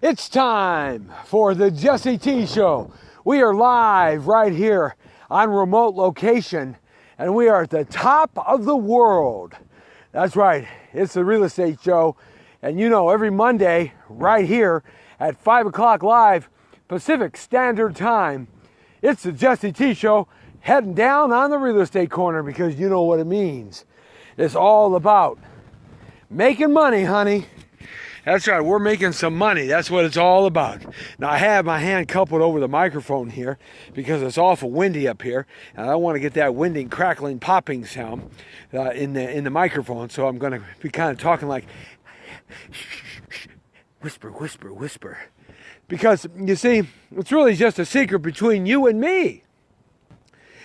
It's time for the Jesse T Show. We are live right here on remote location, and we are at the top of the world. That's right, it's the real estate show. And you know, every Monday right here at 5 o'clock live Pacific Standard Time, it's the Jesse T Show heading down on the real estate corner, because you know what it means. It's all about making money, honey. That's right, we're making some money. That's what it's all about. Now, I have my hand coupled over the microphone here because it's awful windy up here, and I want to get that winding, crackling, popping sound in the microphone. So I'm going to be kind of talking like whisper, whisper, whisper. Because, you see, it's really just a secret between you and me.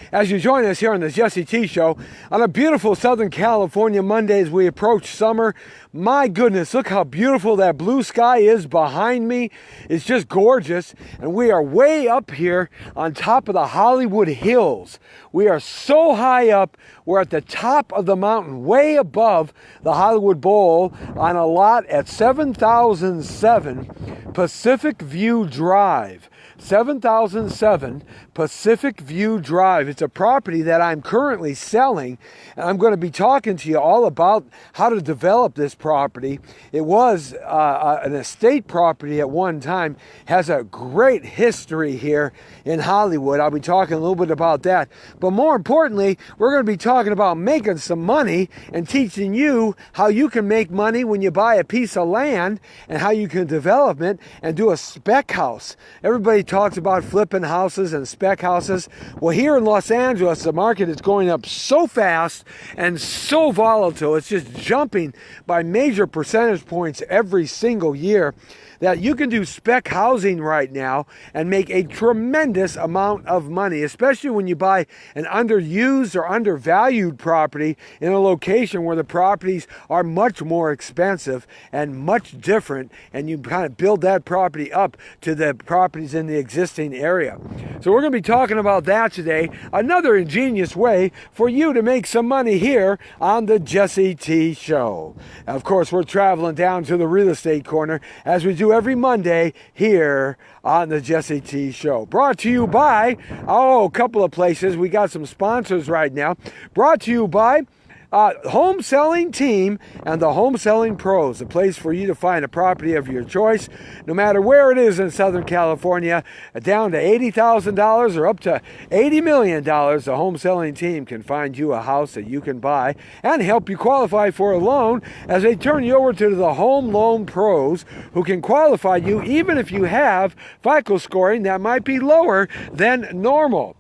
As you join us here on the Jesse T Show on a beautiful Southern California Monday as we approach summer. My goodness, look how beautiful that blue sky is behind me. It's just gorgeous. And we are way up here on top of the Hollywood Hills. We are so high up, we're at the top of the mountain, way above the Hollywood Bowl on a lot at 7007 Pacific View Drive. 7007 Pacific View Drive. It's a property that I'm currently selling, and I'm going to be talking to you all about how to develop this property. It was an estate property at one time, has a great history here in Hollywood. I'll be talking a little bit about that. But more importantly, we're going to be talking about making some money and teaching you how you can make money when you buy a piece of land and how you can develop it and do a spec house. Everybody talks about flipping houses and spec houses. Well, here in Los Angeles, the market is going up so fast and so volatile. It's just jumping by major percentage points every single year, that you can do spec housing right now and make a tremendous amount of money, especially when you buy an underused or undervalued property in a location where the properties are much more expensive and much different, and you kind of build that property up to the properties in the existing area. So we're going to be talking about that today, another ingenious way for you to make some money here on the Jesse T Show. Of course, we're traveling down to the real estate corner as we do every Monday here on the Jesse T Show. Brought to you by, a couple of places. We got some sponsors right now. Brought to you by Home Selling Team and the Home Selling Pros, a place for you to find a property of your choice, no matter where it is in Southern California, down to $80,000 or up to $80 million. The Home Selling Team can find you a house that you can buy and help you qualify for a loan as they turn you over to the Home Loan Pros, who can qualify you even if you have FICO scoring that might be lower than normal.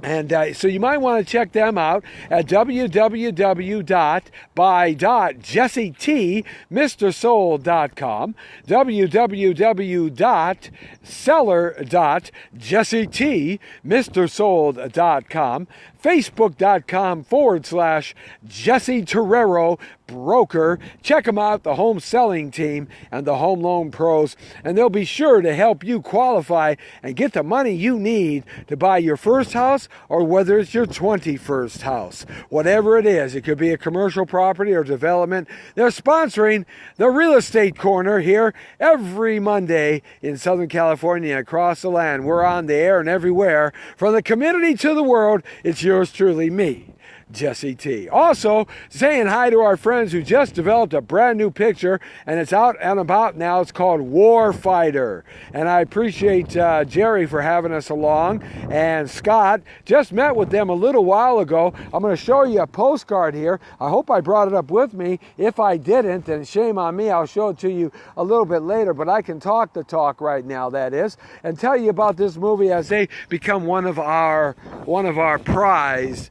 And so you might want to check them out at www.buy.jessetmistersold.com, www.seller.jessetmistersold.com, facebook.com/Jesse Terrero Broker. Check them out, the Home Selling Team and the Home Loan Pros, and they'll be sure to help you qualify and get the money you need to buy your first house, or whether it's your 21st house. Whatever it is, it could be a commercial property or development. They're sponsoring the Real Estate Corner here every Monday in Southern California, across the land. We're on the air and everywhere, from the community to the world. It's yours truly, me, Jesse T. Also, saying hi to our friends who just developed a brand new picture, and it's out and about now. It's called Warfighter. And I appreciate Jerry for having us along, and Scott. Just met with them a little while ago. I'm going to show you a postcard here. I hope I brought it up with me. If I didn't, then shame on me. I'll show it to you a little bit later, but I can talk the talk right now, that is, and tell you about this movie as they become one of our prized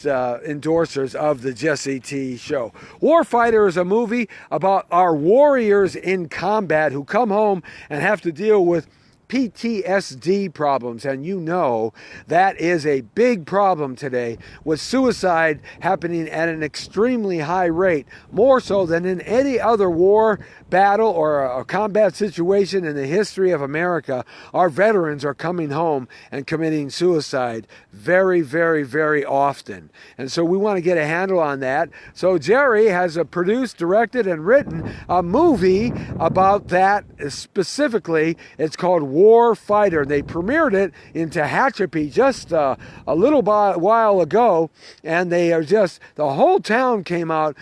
endorsers of the Jesse T Show. Warfighter is a movie about our warriors in combat who come home and have to deal with PTSD problems, and you know that is a big problem today, with suicide happening at an extremely high rate, more so than in any other war, battle, or a combat situation in the history of America. Our veterans are coming home and committing suicide very, very, very often. And so we want to get a handle on that. So Jerry has produced, directed, and written a movie about that specifically. It's called War Fighter. They premiered it in Tehachapi just a little while ago, and they are just, the whole town came out.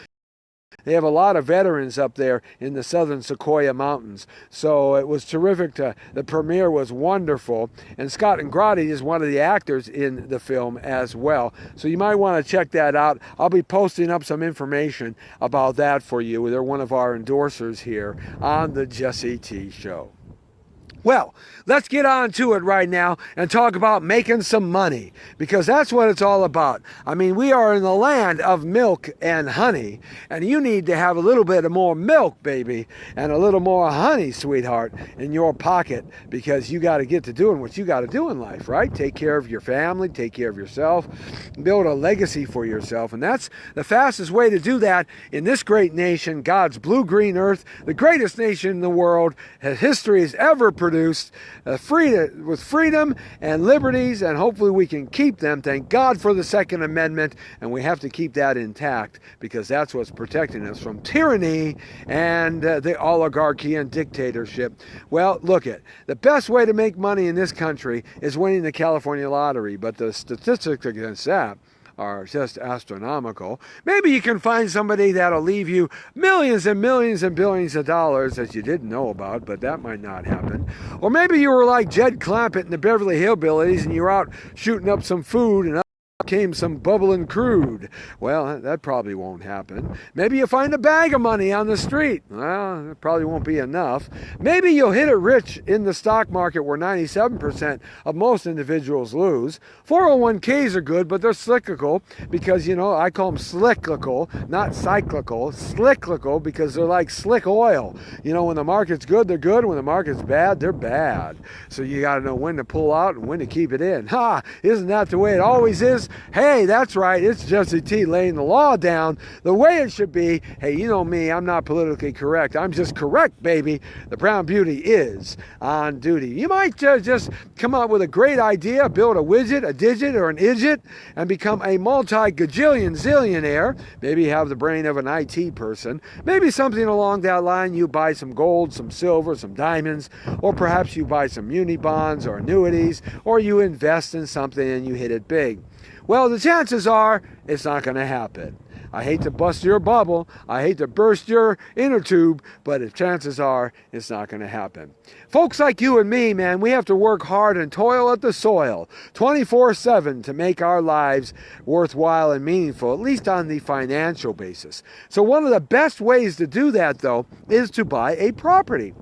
They have a lot of veterans up there in the southern Sequoia Mountains. So it was terrific. The premiere was wonderful. And Scott Ingrati is one of the actors in the film as well. So you might want to check that out. I'll be posting up some information about that for you. They're one of our endorsers here on the Jesse T Show. Well, let's get on to it right now and talk about making some money, because that's what it's all about. I mean, we are in the land of milk and honey, and you need to have a little bit of more milk, baby, and a little more honey, sweetheart, in your pocket, because you got to get to doing what you got to do in life, right? Take care of your family, take care of yourself, build a legacy for yourself, and that's the fastest way to do that in this great nation, God's blue-green earth, the greatest nation in the world that history has ever produced. With freedom and liberties, and hopefully we can keep them. Thank God for the Second Amendment, and we have to keep that intact, because that's what's protecting us from tyranny and the oligarchy and dictatorship. Well, look at the best way to make money in this country is winning the California lottery, but the statistics against that are just astronomical. Maybe you can find somebody that'll leave you millions and millions and billions of dollars that you didn't know about, but that might not happen. Or maybe you were like Jed Clampett in the Beverly Hillbillies, and you're out shooting up some food, and came some bubbling crude. Well, that probably won't happen. Maybe you find a bag of money on the street. Well, it probably won't be enough. Maybe you'll hit it rich in the stock market, where 97% of most individuals lose. 401ks are good, but they're cyclical, because, you know, I call them slicklical, not cyclical. Slicklical, because they're like slick oil. You know, when the market's good, they're good. When the market's bad, they're bad. So you got to know when to pull out and when to keep it in. Ha! Isn't that the way it always is? Hey, that's right. It's Jesse T laying the law down the way it should be. Hey, you know me. I'm not politically correct. I'm just correct, baby. The Brown Beauty is on duty. You might just come up with a great idea, build a widget, a digit, or an idget, and become a multi-gajillion zillionaire. Maybe have the brain of an IT person. Maybe something along that line. You buy some gold, some silver, some diamonds, or perhaps you buy some muni bonds or annuities, or you invest in something and you hit it big. Well, the chances are it's not going to happen. I hate to bust your bubble. I hate to burst your inner tube, but the chances are it's not going to happen. Folks like you and me, man, we have to work hard and toil at the soil 24/7 to make our lives worthwhile and meaningful, at least on the financial basis. So one of the best ways to do that, though, is to buy a property.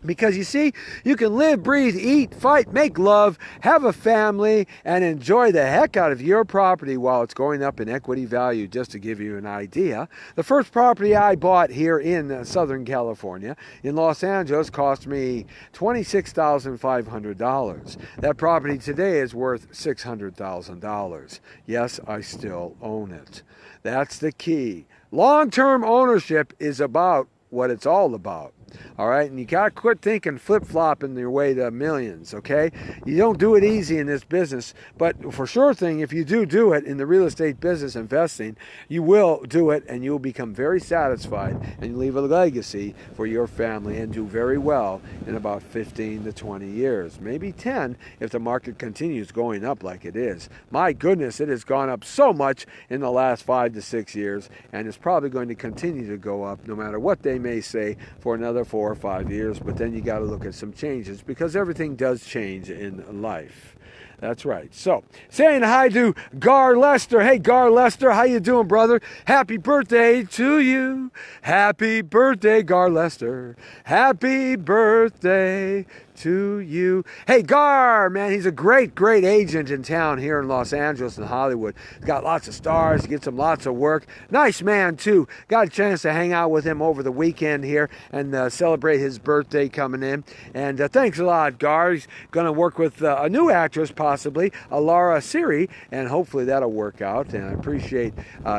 Because you see, you can live, breathe, eat, fight, make love, have a family, and enjoy the heck out of your property while it's going up in equity value. Just to give you an idea, the first property I bought here in Southern California, in Los Angeles, cost me $26,500. That property today is worth $600,000. Yes, I still own it. That's the key. Long-term ownership is about what it's all about. All right, and you got to quit thinking flip-flopping your way to millions, okay? You don't do it easy in this business, but for sure thing, if you do it in the real estate business investing, you will do it, and you'll become very satisfied, and you leave a legacy for your family and do very well in about 15 to 20 years, maybe 10 if the market continues going up like it is. My goodness, it has gone up so much in the last 5 to 6 years, and it's probably going to continue to go up no matter what they may say for another 4 or 5 years. But then you got to look at some changes, because everything does change in life. That's right. So, saying hi to Gar Lester. Hey, Gar Lester, how you doing, brother? Happy birthday to you. Happy birthday, Gar Lester. Happy birthday to you. Hey, Gar, man, he's a great, great agent in town here in Los Angeles and Hollywood. He's got lots of stars. He gets him lots of work. Nice man, too. Got a chance to hang out with him over the weekend here and celebrate his birthday coming in. And thanks a lot, Gar. He's going to work with a new actress, possibly, Alara Siri, and hopefully that'll work out. And I appreciate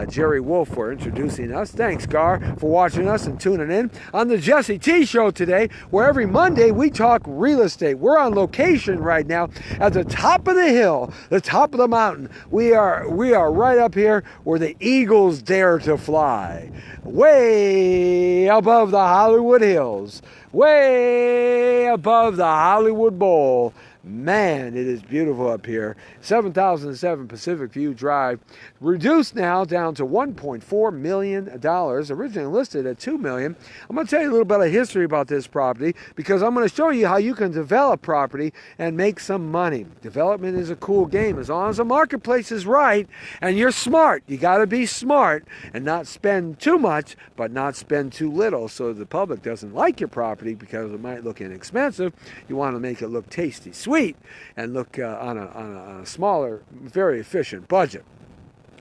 Jerry Wolf for introducing us. Thanks, Gar, for watching us and tuning in on the Jesse T Show today, where every Monday we talk real estate. We're on location right now at the top of the hill, the top of the mountain. We are right up here where the eagles dare to fly, way above the Hollywood Hills, way above the Hollywood Bowl. Man, it is beautiful up here. 7007 Pacific View Drive, reduced now down to $1.4 million, originally listed at $2 million. I'm going to tell you a little bit of history about this property because I'm going to show you how you can develop property and make some money. Development is a cool game as long as the marketplace is right and you're smart. You got to be smart and not spend too much, but not spend too little so the public doesn't like your property because it might look inexpensive. You want to make it look tasty, sweet, and look on a smaller, very efficient budget.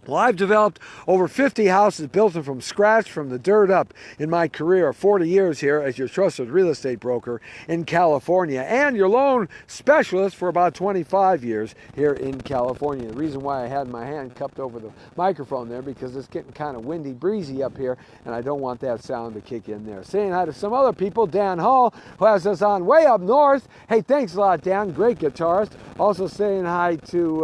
Well, I've developed over 50 houses, built them from scratch, from the dirt up in my career of 40 years here as your trusted real estate broker in California and your loan specialist for about 25 years here in California. The reason why I had my hand cupped over the microphone there because it's getting kind of windy, breezy up here, and I don't want that sound to kick in there. Saying hi to some other people, Dan Hall, who has us on way up north. Hey, thanks a lot, Dan, great guitarist. Also saying hi to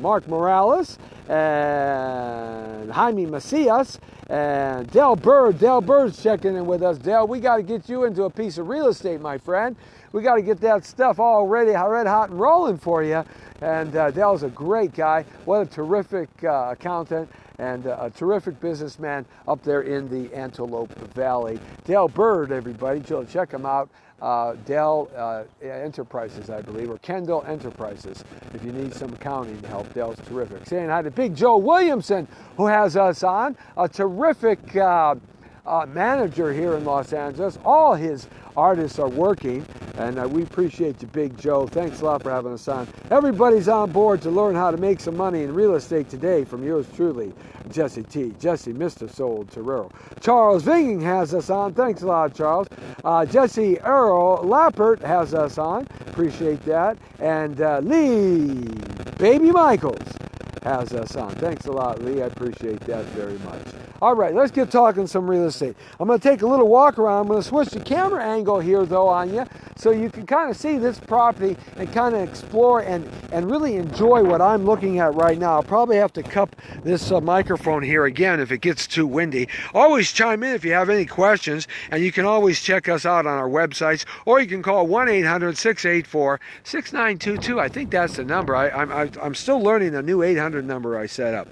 Mark Morales, and Jaime Macias, and Del Bird. Del Bird's checking in with us. Del, we got to get you into a piece of real estate, my friend. We got to get that stuff all ready, red hot and rolling for you. And Del's a great guy. What a terrific accountant and a terrific businessman up there in the Antelope Valley. Del Bird, everybody, check him out. Dell Enterprises, I believe, or Kendall Enterprises. If you need some accounting help, Dell's terrific. Saying hi to Big Joe Williamson, who has us on, a terrific manager here in Los Angeles. All his artists are working, and we appreciate you, Big Joe. Thanks a lot for having us on. Everybody's on board to learn how to make some money in real estate today from yours truly, Jesse T. Jesse, Mr. Soul Terrero. Charles Vinging has us on. Thanks a lot, Charles. Jesse Earl Lappert has us on. Appreciate that. And Lee Baby Michaels has us on. Thanks a lot, Lee. I appreciate that very much. All right, let's get talking some real estate. I'm going to take a little walk around. I'm going to switch the camera angle here, though, on you so you can kind of see this property and kind of explore and really enjoy what I'm looking at right now. I'll probably have to cup this microphone here again if it gets too windy. Always chime in if you have any questions, and you can always check us out on our websites, or you can call 1-800-684-6922. I think that's the number. I'm still learning the new 800 number I set up.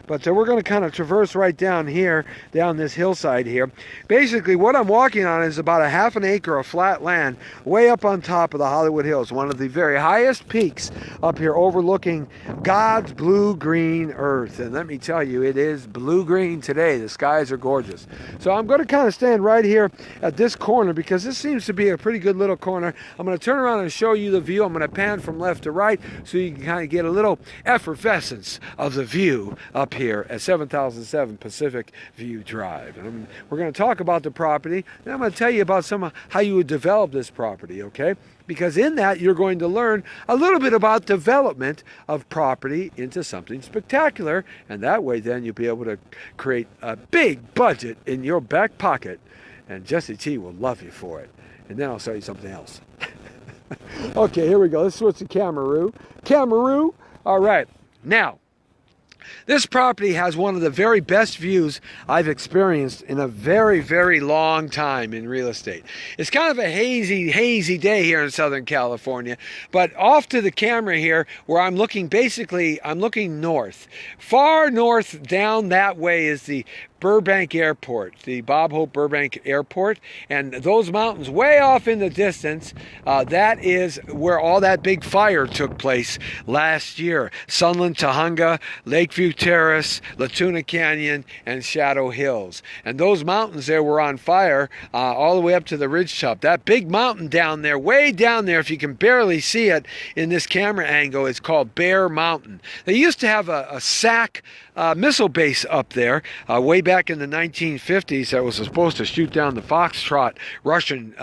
But we're going to kind of traverse right down here, down this hillside here. Basically, what I'm walking on is about a half an acre of flat land way up on top of the Hollywood Hills, one of the very highest peaks up here overlooking God's blue-green earth. And let me tell you, it is blue-green today. The skies are gorgeous. So I'm going to kind of stand right here at this corner because this seems to be a pretty good little corner. I'm going to turn around and show you the view. I'm going to pan from left to right so you can kind of get a little effervescence of the view up here at 7007 Pacific View Drive. And we're going to talk about the property, and I'm going to tell you about how you would develop this property, okay? Because in that, you're going to learn a little bit about development of property into something spectacular, and that way then you'll be able to create a big budget in your back pocket, and Jesse T will love you for it. And then I'll show you something else. Okay, here we go. Let's switch to Cameroon. All right. Now, this property has one of the very best views I've experienced in a very, very long time in real estate. It's kind of a hazy day here in Southern California, but off to the camera here where I'm looking, basically, I'm looking north. Far north down that way is the Burbank Airport, the Bob Hope Burbank Airport. And those mountains way off in the distance, that is where all that big fire took place last year. Sunland, Tahunga, Lakeview Terrace, Latuna Canyon, and Shadow Hills. And those mountains there were on fire all the way up to the ridgetop. That big mountain down there, way down there, if you can barely see it in this camera angle, it's called Bear Mountain. They used to have a SAC missile base up there way back in the 1950s that was supposed to shoot down the Foxtrot Russian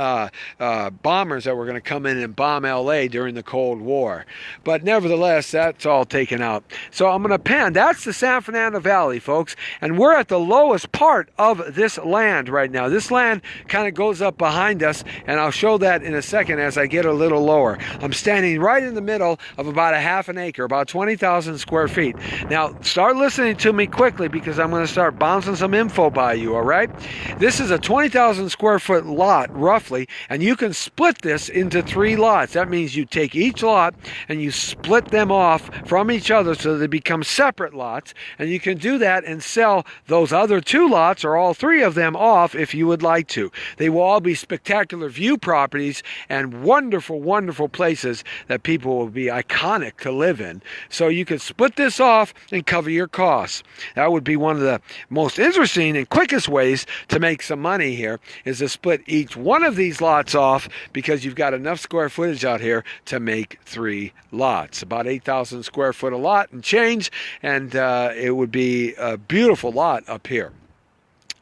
bombers that were going to come in and bomb LA during the Cold War. But nevertheless, that's all taken out. So I'm going to pan. That's the San Fernando Valley, folks, and we're at the lowest part of this land right now. This land kind of goes up behind us, and I'll show that in a second as I get a little lower. I'm standing right in the middle of about a half an acre, about 20,000 square feet. Now, start listening to me quickly because I'm going to start bouncing some info by you, all right? This is a 20,000 square foot lot, roughly, and you can split this into 3 lots. That means you take each lot and you split them off from each other so they become separate lots, and you can do that and sell those other 2 lots or all 3 of them off if you would like to. They will all be spectacular view properties and wonderful, wonderful places that people will be iconic to live in. So you can split this off and cover your costs. That would be one of the most interesting and quickest ways to make some money here, is to split each one of these lots off, because you've got enough square footage out here to make 3 lots. About 8,000 square foot a lot and change, and it would be a beautiful lot up here.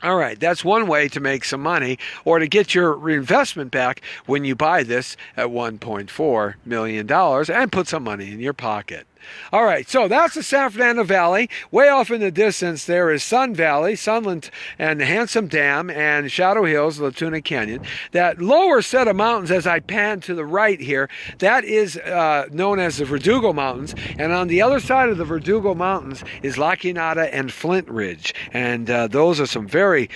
All right, that's one way to make some money, or to get your reinvestment back when you buy this at $1.4 million and put some money in your pocket. All right, so that's the San Fernando Valley. Way off in the distance there is Sun Valley, Sunland, and Handsome Dam, and Shadow Hills, Latuna Canyon. That lower set of mountains, as I pan to the right here, that is known as the Verdugo Mountains. And on the other side of the Verdugo Mountains is La Quinada and Flint Ridge. And those are some very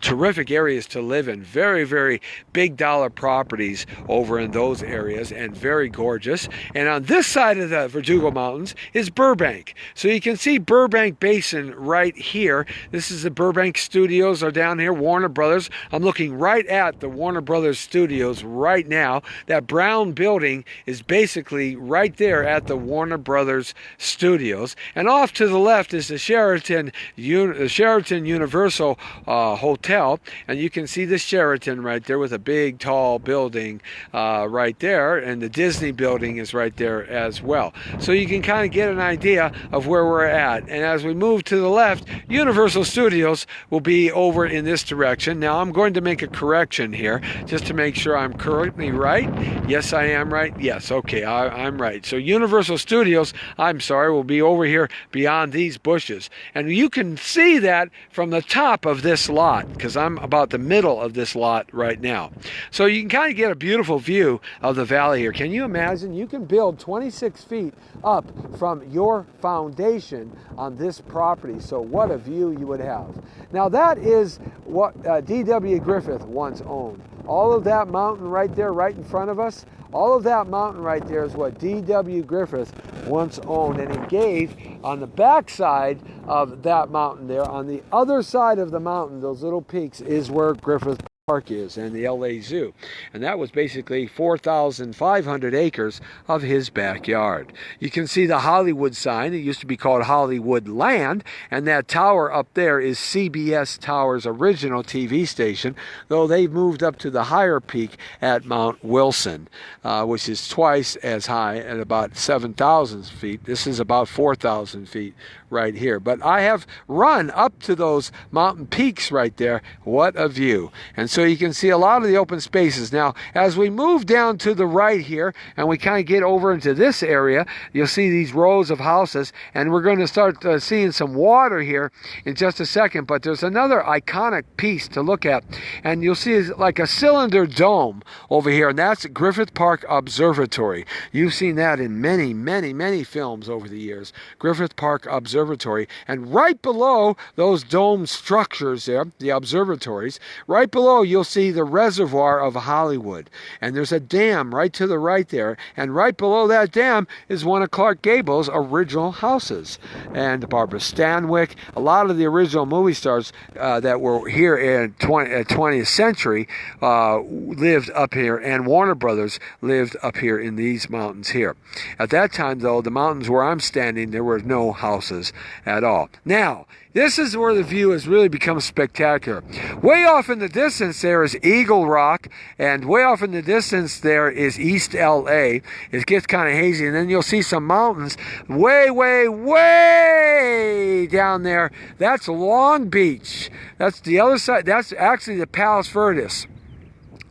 terrific areas to live in. Very, very big dollar properties over in those areas, and very gorgeous. And on this side of the Verdugo Mountains is Burbank. So you can see Burbank Basin right here. This is the Burbank Studios are down here, Warner Brothers. I'm looking right at the Warner Brothers Studios right now. That brown building is basically right there at the Warner Brothers Studios. And off to the left is the Sheraton Universal Hotel. And you can see the Sheraton right there with a big tall building right there. And the Disney building is right there as well. So you can kind of get an idea of where we're at. And as we move to the left, Universal Studios will be over in this direction. Now I'm going to make a correction here just to make sure I'm correctly right. Yes, I am right. Yes, okay, I'm right. So Universal Studios, I'm sorry, will be over here beyond these bushes. And you can see that from the top of this lot, because I'm about the middle of this lot right now. So you can kind of get a beautiful view of the valley here. Can you imagine? You can build 26 feet up from your foundation on this property. So what a view you would have. Now that is what D.W. Griffith once owned. All of that mountain right there, right in front of us, all of that mountain right there is what D.W. Griffith once owned, and he gave on the backside of that mountain there, on the other side of the mountain, those little peaks, is where Griffith Park is, and the LA Zoo. And that was basically 4,500 acres of his backyard. You can see the Hollywood sign. It used to be called Hollywood Land, and that tower up there is CBS Tower's original TV station, though they've moved up to the higher peak at Mount Wilson, which is twice as high at about 7,000 feet. This is about 4,000 feet right here. But I have run up to those mountain peaks right there. What a view. And so you can see a lot of the open spaces. Now, as we move down to the right here, and we kind of get over into this area, you'll see these rows of houses, and we're going to start seeing some water here in just a second. But there's another iconic piece to look at, and you'll see like a cylinder dome over here, and that's Griffith Park Observatory. You've seen that in many, many, many films over the years. Griffith Park Observatory. observatory. And right below those dome structures there, the observatories, right below you'll see the reservoir of Hollywood. And there's a dam right to the right there. And right below that dam is one of Clark Gable's original houses. And Barbara Stanwyck, a lot of the original movie stars that were here in 20th century lived up here, and Warner Brothers lived up here in these mountains here. At that time, though, the mountains where I'm standing, there were no houses at all. Now, this is where the view has really become spectacular. Way off in the distance there is Eagle Rock, and way off in the distance there is East LA. It gets kind of hazy, and then you'll see some mountains way, way, way down there. That's Long Beach. That's the other side. That's actually the Palos Verdes.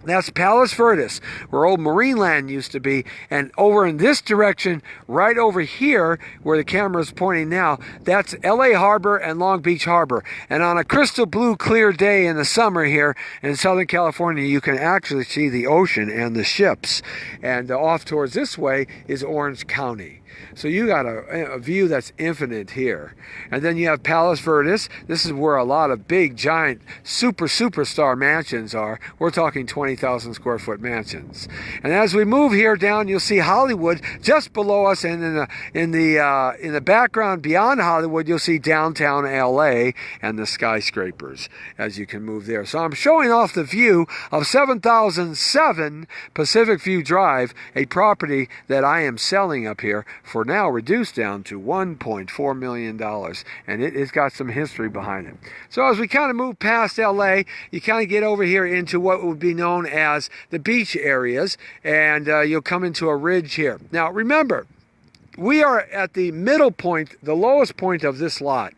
That's Palos Verdes, where old Marineland used to be. And over in this direction, right over here, where the camera is pointing now, that's LA Harbor and Long Beach Harbor. And on a crystal blue clear day in the summer here in Southern California, you can actually see the ocean and the ships. And off towards this way is Orange County. So you got a view that's infinite here. And then you have Palos Verdes. This is where a lot of big, giant, superstar mansions are. We're talking 20,000 square foot mansions. And as we move here down, you'll see Hollywood just below us, and in the background beyond Hollywood, you'll see downtown LA and the skyscrapers as you can move there. So I'm showing off the view of 7007 Pacific View Drive, a property that I am selling up here for now reduced down to $1.4 million, and it's got some history behind it. So as we kind of move past LA, you kind of get over here into what would be known as the beach areas, and you'll come into a ridge here. Now remember, we are at the middle point, the lowest point of this lot.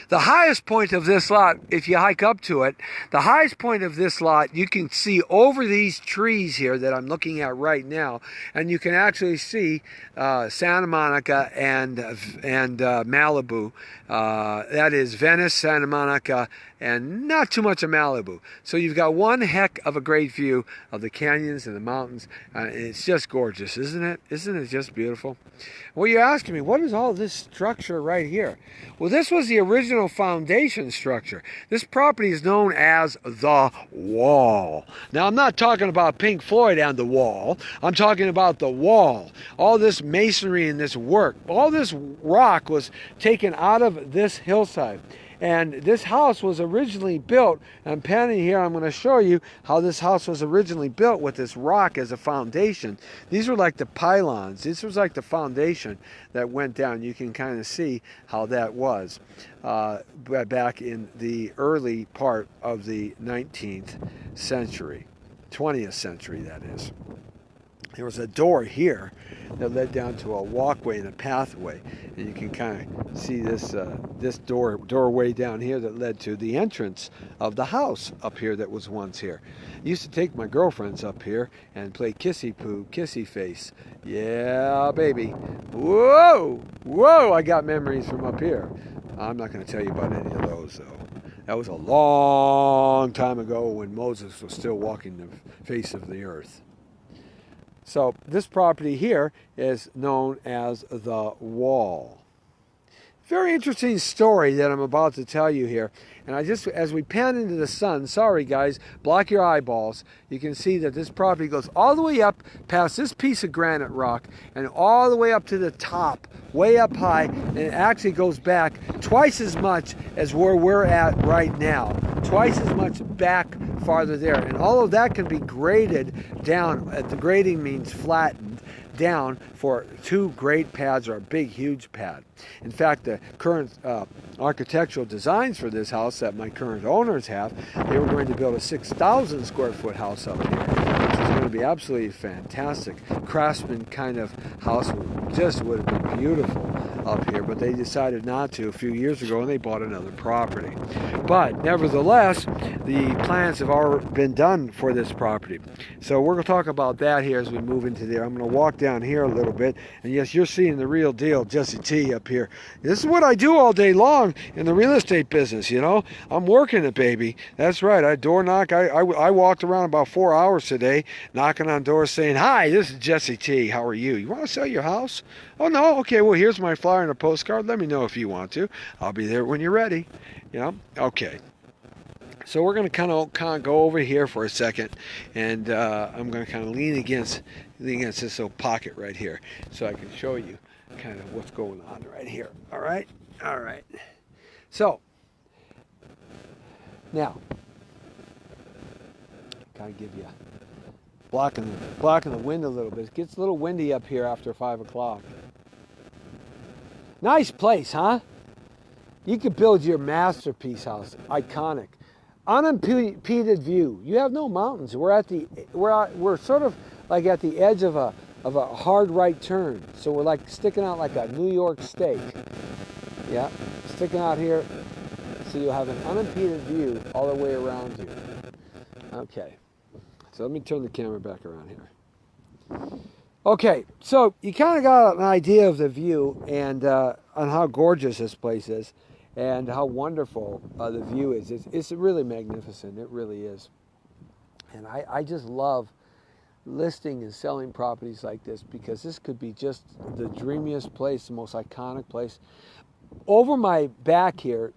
The highest point of this lot, if you hike up to it, the highest point of this lot, you can see over these trees here that I'm looking at right now, and you can actually see Santa Monica and Malibu. That is Venice, Santa Monica, and not too much of Malibu. So you've got one heck of a great view of the canyons and the mountains. It's just gorgeous, isn't it? Isn't it just beautiful? Well, you're asking me, what is all this structure right here? Well, this was the original foundation structure. This property is known as the Wall. Now, I'm not talking about Pink Floyd and the Wall. I'm talking about the Wall. All this masonry and this work, all this rock was taken out of this hillside. And this house was originally built, I'm panning here, I'm going to show you how this house was originally built with this rock as a foundation. These were like the pylons. This was like the foundation that went down. You can kind of see how that was back in the early part of the 19th century, 20th century that is. There was a door here that led down to a walkway and a pathway, and you can kind of see this doorway down here that led to the entrance of the house up here that was once here. I used to take my girlfriends up here and play kissy poo, kissy face. Yeah, baby. Whoa, whoa! I got memories from up here. I'm not going to tell you about any of those though. That was a long time ago when Moses was still walking the face of the earth. So this property here is known as the Wall. Very interesting story that I'm about to tell you here. And as we pan into the sun, sorry guys, block your eyeballs, you can see that this property goes all the way up past this piece of granite rock and all the way up to the top, way up high, and it actually goes back twice as much as where we're at right now. Twice as much back farther there. And all of that can be graded down. The grading means flattened down for two grade pads or a big huge pad. In fact, the current architectural designs for this house that my current owners have, they were going to build a 6,000 square foot house up here, which is going to be absolutely fantastic. Craftsman kind of house just would have been beautiful up here, but they decided not to a few years ago and they bought another property. But nevertheless, the plans have already been done for this property. So we're going to talk about that here as we move into there. I'm going to walk down here a little bit, and yes, you're seeing the real deal, Jesse T up here. This is what I do all day long in the real estate business, you know. I'm working it, baby. That's right. I door knock. I walked around about 4 hours today, knocking on doors saying, "Hi, this is Jesse T. How are you? You want to sell your house? Oh, no? Okay, well, here's my flyer. flyer and a postcard, let me know if you want to. I'll be there when you're ready. Okay. So we're going to kind of go over here for a second, and I'm going to kind of lean against this little pocket right here so I can show you kind of what's going on right here. All right? All right. So, now, kind of give you blocking the wind a little bit. It gets a little windy up here after 5 o'clock. Nice place, huh? You could build your masterpiece house. Iconic. Unimpeded view. You have no mountains. We're sort of like at the edge of a hard right turn. So we're like sticking out like a New York steak. Yeah, sticking out here. So you'll have an unimpeded view all the way around you. Okay. So let me turn the camera back around here. Okay, so you kind of got an idea of the view and on how gorgeous this place is. And how wonderful the view is. It's really magnificent. It really is. And I just love listing and selling properties like this because this could be just the dreamiest place, the most iconic place. Over my back here,